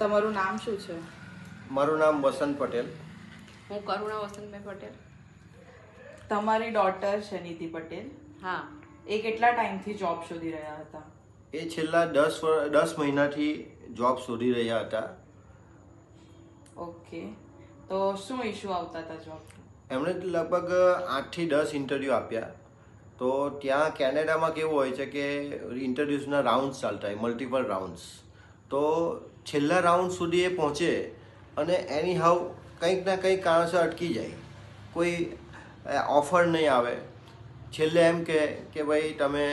તમારું નામ શું છે? મારું નામ વસંત પટેલ. હું કરુણા વસંતભાઈ પટેલ. તમારી ડોટર છે નિધિ પટેલ. હા. એ કેટલા ટાઈમથી જોબ શોધી રહ્યા હતા? એ છેલ્લા 10 મહિનાથી જોબ શોધી રહ્યા હતા. ઓકે, તો શું ઇશ્યુ આવતા હતા જોબ? એમણે લગભગ 8 થી 10 ઇન્ટરવ્યૂ આપ્યા. તો ત્યાં કેનેડામાં કેવું હોય છે કે ઇન્ટરવ્યૂઝના રાઉન્ડ્સ ચાલતા હોય, મલ્ટિપલ રાઉન્ડ્સ. તો છેલ્લા રાઉન્ડ સુધી એ પહોંચે અને એની હાવ કંઈક ના કંઈક કારણસર અટકી જાય, કોઈ ઓફર નહીં આવે. છેલ્લે એમ કે ભાઈ તમે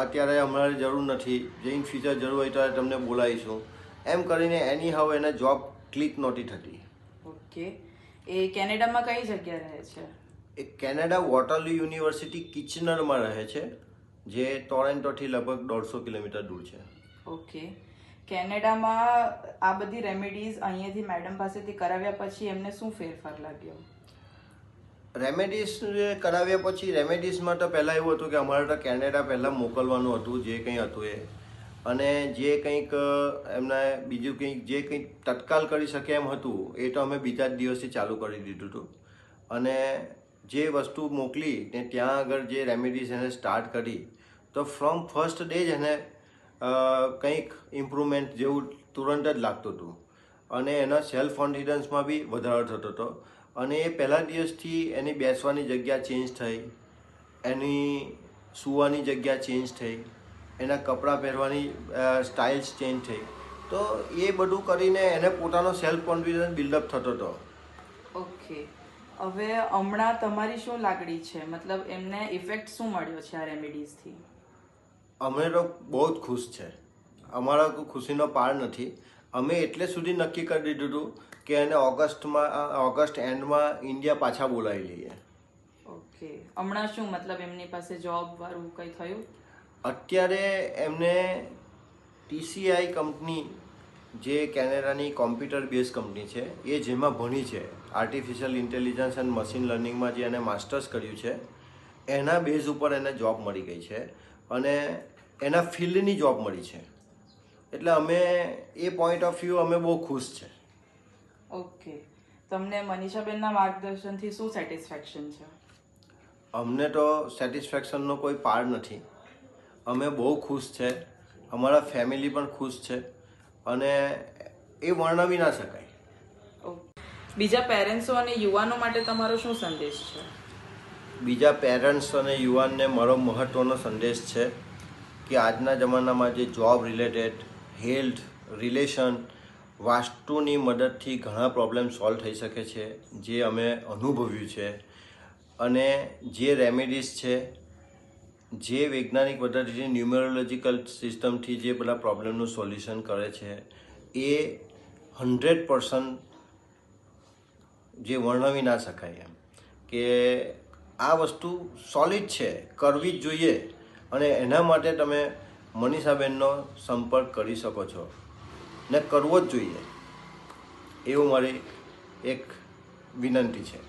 અત્યારે અમારી જરૂર નથી, જે ઇન ફ્યુચર જરૂર હોય ત્યારે તમને બોલાવીશું, એમ કરીને એની હાવ એને જોબ ક્લિક નહોતી થતી. ઓકે, એ કેનેડામાં કઈ જગ્યા રહે છે? એ કેનેડા વોટરલુ યુનિવર્સિટી કિચનરમાં રહે છે, જે ટોરેન્ટોથી લગભગ 150 કિલોમીટર દૂર છે. ઓકે, કેનેડામાં આ બધી રેમેડીઝ અહીંયાથી મેડમ પાસેથી કરાવ્યા પછી એમને શું ફેરફાર લાગ્યો? રેમેડીઝ કરાવ્યા પછી રેમેડીઝમાં તો પહેલાં એવું હતું કે અમારે તો કેનેડા પહેલાં મોકલવાનું હતું, જે કંઈ હતું એ. અને જે કંઈક એમને બીજું કંઈક જે કંઈક તત્કાલ કરી શકે એમ હતું એ તો અમે બીજા જ દિવસથી ચાલુ કરી દીધું હતું. અને જે વસ્તુ મોકલી ને ત્યાં આગળ જે રેમેડીઝ એને સ્ટાર્ટ કરી, તો ફ્રોમ ફર્સ્ટ ડે જ એને કંઈક ઇમ્પ્રુવમેન્ટ જેવું તુરંત જ લાગતું હતું. અને એના સેલ્ફ કોન્ફિડન્સમાં બી વધારો થતો હતો. અને એ પહેલા દિવસથી એની બેસવાની જગ્યા ચેન્જ થઈ, એની સૂવાની જગ્યા ચેન્જ થઈ, એના કપડાં પહેરવાની સ્ટાઇલ્સ ચેન્જ થઈ. તો એ બધું કરીને એને પોતાનો સેલ્ફ કોન્ફિડન્સ બિલ્ડઅપ થતો હતો. ઓકે, હવે હમણાં તમારી શું લાગણી છે? મતલબ એમને ઇફેક્ટ શું મળ્યો છે આ રેમેડીઝથી? અમે તો બહુ જ ખુશ છે. અમારા કોઈ ખુશીનો પાર નથી. અમે એટલે સુધી નક્કી કરી દીધું હતું કે એને ઓગસ્ટ એન્ડમાં ઇન્ડિયા પાછા બોલાવી લઈએ. ઓકે, હમણાં શું મતલબ એમની પાસે જોબ વાળું કંઈ થયું? અત્યારે એમને TCI કંપની, જે કેનેડાની કોમ્પ્યુટર બેઝ કંપની છે, એ જેમાં ભણી છે, આર્ટિફિશિયલ ઇન્ટેલિજન્સ એન્ડ મશીન લર્નિંગમાં જે એને માસ્ટર્સ કર્યું છે, એના બેઝ ઉપર એને જોબ મળી ગઈ છે અને એના ફિલ્ડની જોબ મળી છે. એટલે અમે એ પોઈન્ટ ઓફ વ્યૂ અમે બહુ ખુશ છે. ઓકે, તમને મનીષાબેનના માર્ગદર્શનથી શું સેટિસ્ફેક્શન છે? અમને તો સેટિસ્ફેક્શનનો કોઈ પાર નથી. અમે બહુ ખુશ છે, અમારા ફેમિલી પણ ખુશ છે અને એ વર્ણવી ના શકાય. બીજા પેરેન્ટ્સો અને યુવાનો માટે તમારો શું સંદેશ છે? બીજા પેરેન્ટ્સ અને યુવાનને મારો મહત્ત્વનો સંદેશ છે કે આજના જમાનામાં જે જોબ રિલેટેડ, હેલ્થ, રિલેશન, વાસ્તુની મદદથી ઘણા પ્રોબ્લેમ સોલ્વ થઈ શકે છે, જે અમે અનુભવ્યું છે. અને જે રેમેડીઝ છે, જે વૈજ્ઞાનિક પદ્ધતિથી ન્યુમેરોલોજીકલ સિસ્ટમથી જે બધા પ્રોબ્લેમનું સોલ્યુશન કરે છે, એ 100% જે વર્ણવી ના શકાય એમ. કે આ વસ્તુ સોલિડ છે, કરવી જ જોઈએ. અને એના માટે તમે મનીષાબેનનો સંપર્ક કરી શકો છો ને કરવો જ જોઈએ, એવું મારી એક વિનંતી છે.